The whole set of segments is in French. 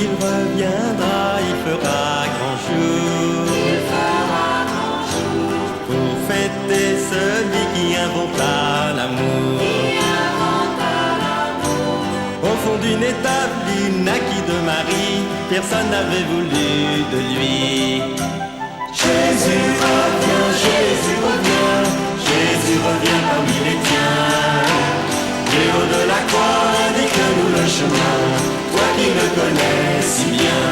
il reviendra, il fera grand jour. Pour fêter celui qui inventa l'amour. Au fond d'une étape, il naquit de Marie, personne n'avait voulu de lui. Jésus revient, Jésus revient, Jésus revient parmi les tiens. Le haut de la croix indique-nous le chemin, toi qui le connais si bien.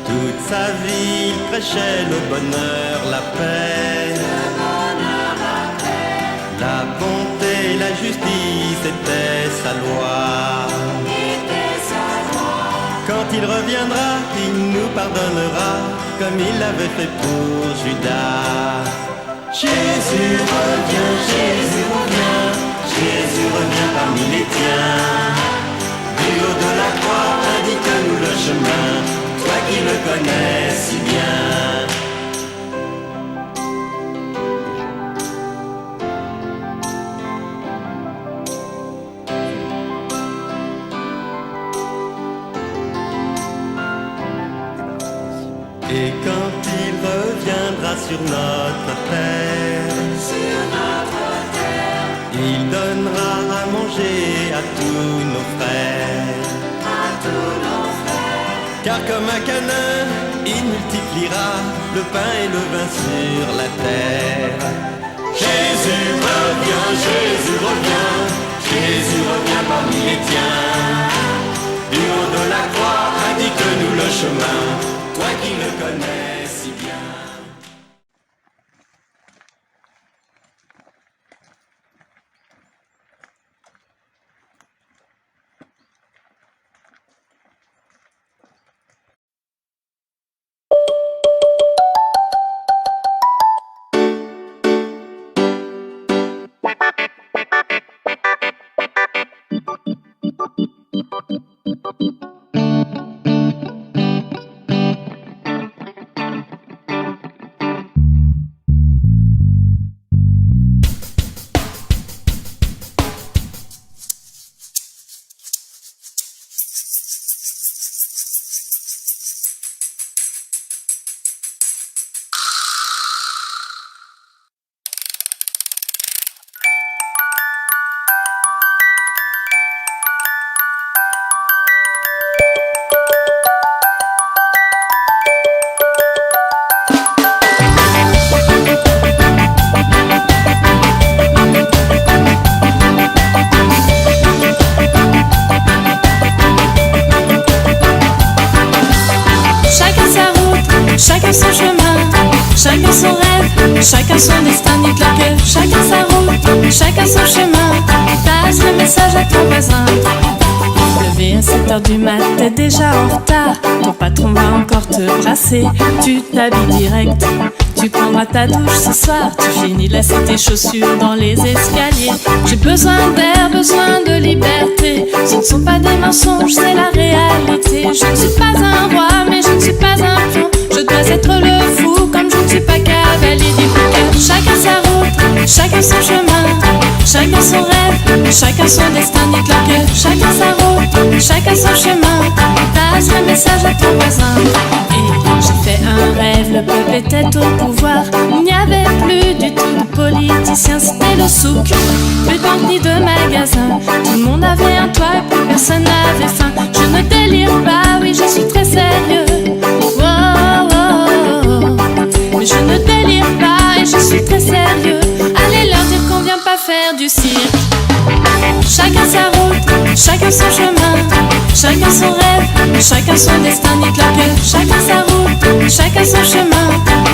Toute sa vie, il prêchait le bonheur, la paix. La bonté, la justice était sa loi. Quand il reviendra, il nous pardonnera, comme il l'avait fait pour Judas. Jésus revient, Jésus revient, Jésus revient parmi les tiens. Du haut de la croix, indique-nous le chemin, toi qui le connais si bien. Et quand il reviendra sur notre terre, il donnera à manger à tous nos frères. Car comme un canin, il multipliera le pain et le vin sur la terre. Jésus revient, Jésus revient, Jésus revient parmi les tiens. Du haut de la croix, indique-nous le chemin, toi qui le connais si bien. Chacun son chemin, chacun son rêve, chacun son destin, dites-leur que chacun sa route, chacun son chemin. Passe le message à ton voisin. Levé à 7h du mat, t'es déjà en retard. Ton patron va encore te brasser, tu t'habilles direct. Tu prendras ta douche ce soir, tu finis laisser tes chaussures dans les escaliers. J'ai besoin d'air, besoin de liberté. Ce ne sont pas des mensonges, c'est la réalité. Je ne suis pas un roi, mais je ne suis pas un pion. Je dois être le fou, comme je ne suis pas cavalier du bouquin. Chacun sa route, chacun son chemin, chacun son rêve, chacun son destin. Dites-leur que chacun sa route, chacun son chemin. Passe le message à ton voisin. Et j'ai fait un rêve, le peuple était au pouvoir. Il n'y avait plus du tout de politiciens, c'était le souk. Plus de banque ni de magasins. Tout le monde avait un toit et plus personne n'avait faim. Je ne délire pas, oui je suis très sérieux. Mais je ne délire pas et je suis très sérieux. Allez leur dire qu'on vient pas faire du cirque. Chacun sa route, chacun son chemin, chacun son rêve, chacun son destin. Dites-leur que chacun sa route, chacun son chemin.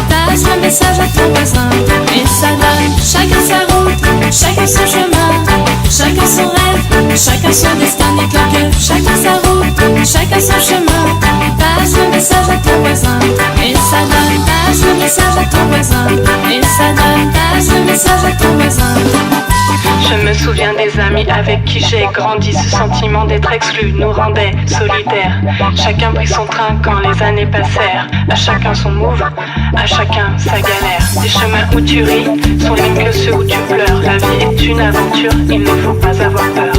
Passe le message à ton voisin. Et ça donne chacun sa route, chacun son chemin, chacun son rêve, chacun son destin. Dites-leur que chacun sa route, chacun son chemin. Passe le message à ton voisin. Et ça donne, passe le message à ton voisin. Et ça donne, passe le message à ton voisin. Je me souviens des amis avec qui j'ai grandi. Ce sentiment d'être exclu nous rendait solidaires. Chacun prit son train quand les années passèrent. À chacun son move, à chacun sa galère. Les chemins où tu ris sont les mêmes que ceux où tu pleures. La vie est une aventure, il ne faut pas avoir peur.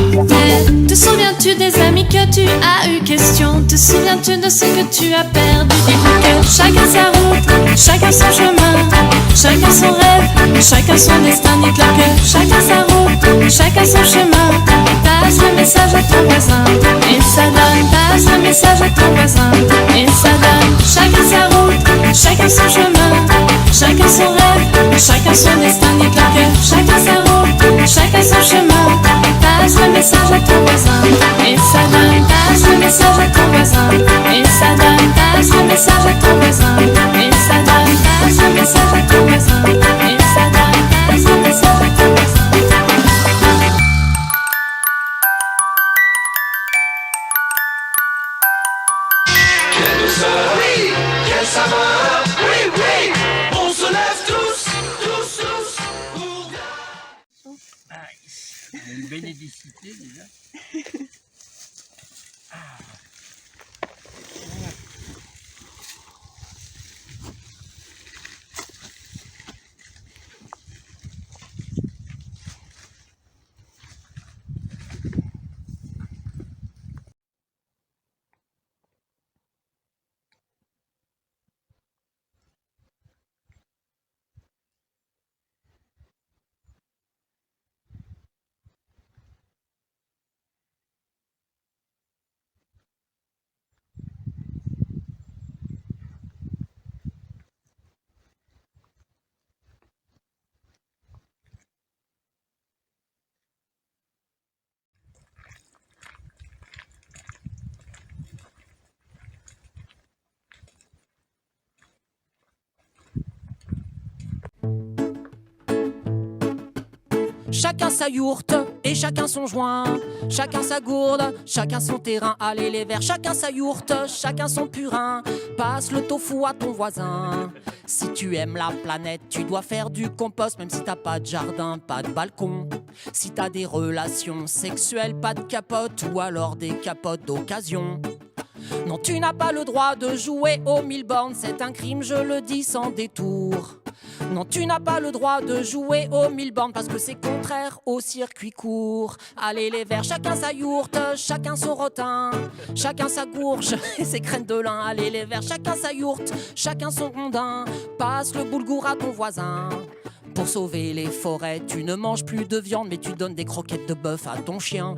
rêves. Te souviens-tu des amis que tu as eu question? Te souviens-tu de ce que tu as perdu? Dis-moi que chacun sa route, chacun son chemin, chacun son rêve, chacun son destin. Dis-toi que chacun sa route, chacun son chemin. Passe le message à ton voisin et ça donne. Passe le message à ton voisin et ça donne. Chacun sa route, chacun son chemin, chacun son rêve, chacun son destin. Dis-toi que chacun sa route, chacun son chemin. Passe le message à ton voisin et ça donne. Passe le message à ton voisin et ça donne. Passe le message à ton voisin et ça donne. Passe le message à ton voisin et ça donne. Passe le message à ton voisin. Quelle soirée, quelle saveur, oui, oui, on se lève tous pour bien. Il y a une bénédicité déjà. Chacun sa yourte et chacun son joint, chacun sa gourde, chacun son terrain. Allez les verts, chacun sa yourte, chacun son purin. Passe le tofu à ton voisin. Si tu aimes la planète, tu dois faire du compost, même si t'as pas de jardin, pas de balcon. Si t'as des relations sexuelles, pas de capote ou alors des capotes d'occasion. Non, tu n'as pas le droit de jouer aux 1000 bornes, c'est un crime, je le dis sans détour. Non, tu n'as pas le droit de jouer aux 1000 bornes parce que c'est contraire au circuit court. Allez les verts, chacun sa yourte, chacun son rotin, chacun sa gourge et ses graines de lin. Allez les verts, chacun sa yourte, chacun son rondin. Passe le boulgour à ton voisin. Pour sauver les forêts, tu ne manges plus de viande, mais tu donnes des croquettes de bœuf à ton chien.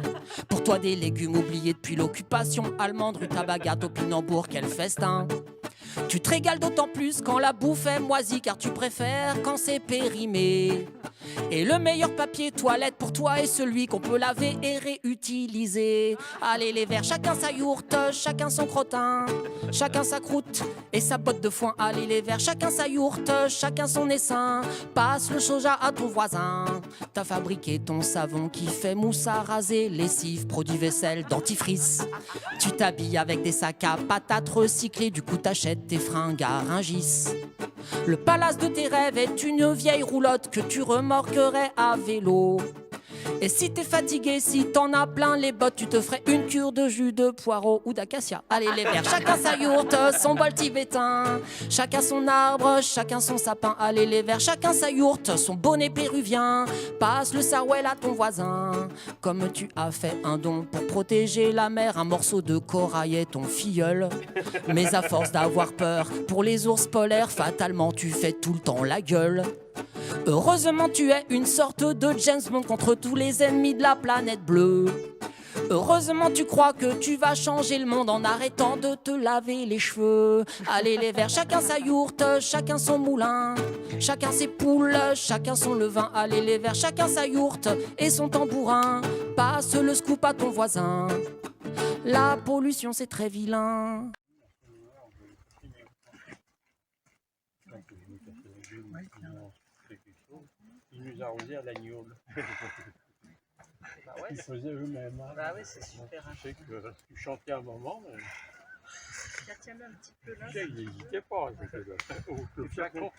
Pour toi, des légumes oubliés depuis l'occupation allemande, rue Tabagat, Topinambour, quel festin. Tu te régales d'autant plus quand la bouffe est moisie, car tu préfères quand c'est périmé. Et le meilleur papier toilette pour toi est celui qu'on peut laver et réutiliser. Allez les verts, chacun sa yourte, chacun son crottin, chacun sa croûte et sa botte de foin. Allez les verts, chacun sa yourte, chacun son essaim. Passe le soja à ton voisin. T'as fabriqué ton savon qui fait mousse à raser, lessive, produit vaisselle, dentifrice. Tu t'habilles avec des sacs à patates recyclés, du coup t'achètes tes fringues à Rungis. Le palace de tes rêves est une vieille roulotte que tu remorquerais à vélo. Et si t'es fatigué, si t'en as plein les bottes, tu te ferais une cure de jus de poireau ou d'acacia. Allez les verts, chacun sa yourte, son bol tibétain, chacun son arbre, chacun son sapin. Allez les verts, chacun sa yourte, son bonnet péruvien. Passe le sarouel à ton voisin. Comme tu as fait un don pour protéger la mer, un morceau de corail est ton filleul. Mais à force d'avoir peur pour les ours polaires, fatalement tu fais tout le temps la gueule. Heureusement tu es une sorte de James Bond contre tous les ennemis de la planète bleue. Heureusement tu crois que tu vas changer le monde en arrêtant de te laver les cheveux. Allez les verts, chacun sa yourte, chacun son moulin, chacun ses poules, chacun son levain. Allez les verts, chacun sa yourte et son tambourin. Passe le scoop à ton voisin. La pollution c'est très vilain. Ils nous arrosaient à l'agneau. Bah ouais, Ils faisaient eux-mêmes. Hein. bah oui, c'est super. Je sais que tu chantais un moment, Tiens-le un petit peu là. tu sais, il n'hésitait pas avec le flacon.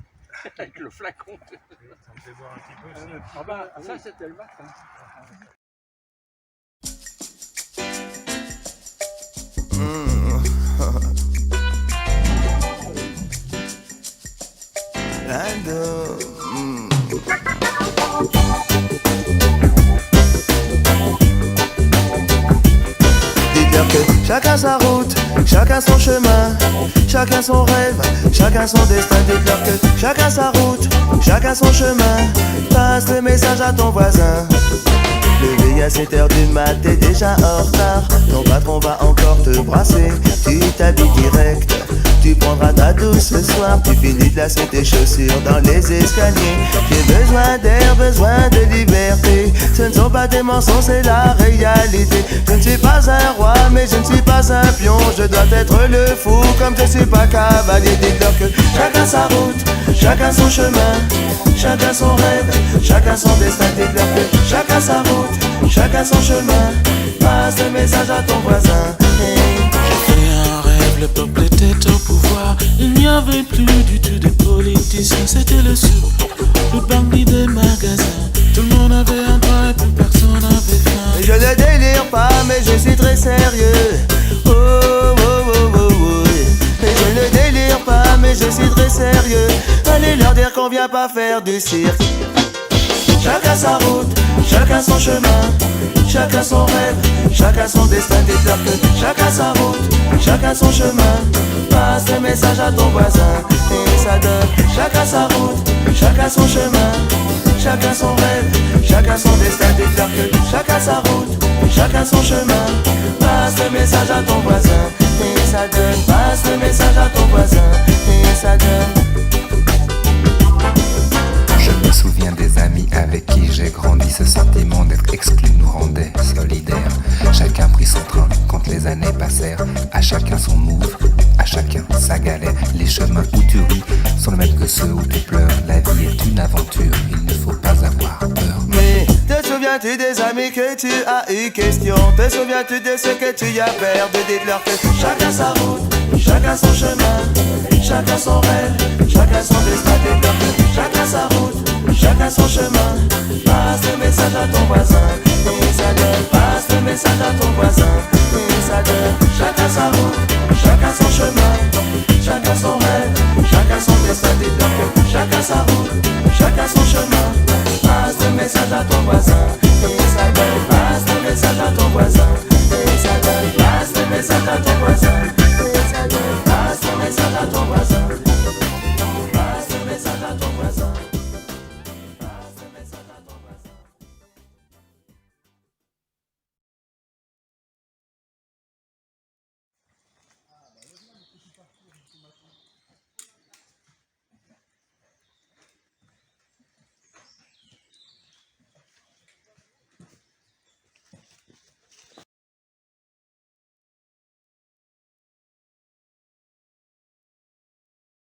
Avec le flacon. Ça me fait boire un petit peu aussi. Ah bah, ça c'était le matin. chacun sa route, chacun son chemin, chacun son rêve, chacun son destin. Dites-leur que chacun sa route, chacun son chemin. Passe le message à ton voisin. Levé à 7h du mat, t'es déjà en retard. Ton patron va encore te brasser. Tu t'habilles direct, tu prendras ta douce ce soir. Tu finis de lasser tes chaussures dans les escaliers. J'ai besoin d'air, besoin de liberté. Ce ne sont pas des mensonges, c'est la réalité. Je ne suis pas un roi, mais je ne suis pas un pion. Je dois être le fou, comme je suis pas cavalier. Dites-leur que chacun sa route, chacun son chemin, chacun son rêve, chacun son destin. Dites-leur que chacun sa route, chacun son chemin. Passe le message à ton voisin. J'ai fait un rêve, le peuple était au pouvoir. Il n'y avait plus du tout de politiciens. C'était le sou, le bandit des magasins. Tout le monde avait un droit et plus personne n'avait faim. Je ne délire pas, mais je suis très sérieux. Oh, oh, oh, oh, oh. Et je ne délire pas, mais je suis très sérieux. Allez leur dire qu'on vient pas faire du cirque. Chacun sa route, chacun son chemin, chacun son rêve, chacun son destin. Dites-leur que chacun sa route, chacun son chemin. Passe le message à ton voisin et ça donne. Chacun sa route, chacun son chemin, chacun son rêve, chacun son destin. Dites-leur que chacun sa route, chacun son chemin. Passe le message à ton voisin et ça donne. Passe le message à ton voisin et ça donne. Je me souviens des amis avec qui j'ai grandi. Ce sentiment d'être exclu nous rendait solidaires. Chacun prit son train quand les années passèrent. À chacun son move, à chacun sa galère. Les chemins où tu ris sont les mêmes que ceux où tu pleures. La vie est une aventure, il ne faut pas avoir peur. Mais te souviens-tu des amis que tu as eu question? Te souviens-tu de ce que tu as perdu? Dites-leur que chacun sa route, chacun son chemin, chacun son rêve, chacun son destin. Dites-leur que chacun sa route, chacun son chemin. Passe le message à ton voisin et ça donne. Passe le message à ton voisin et ça donne. Chacun sa route, chacun son chemin, chacun son rêve, chacun son destin. Dites-leur que chacun sa route, chacun son chemin. Passe le message à ton voisin et ça donne. Passe le message à ton voisin et ça donne. Passe le message à ton voisin.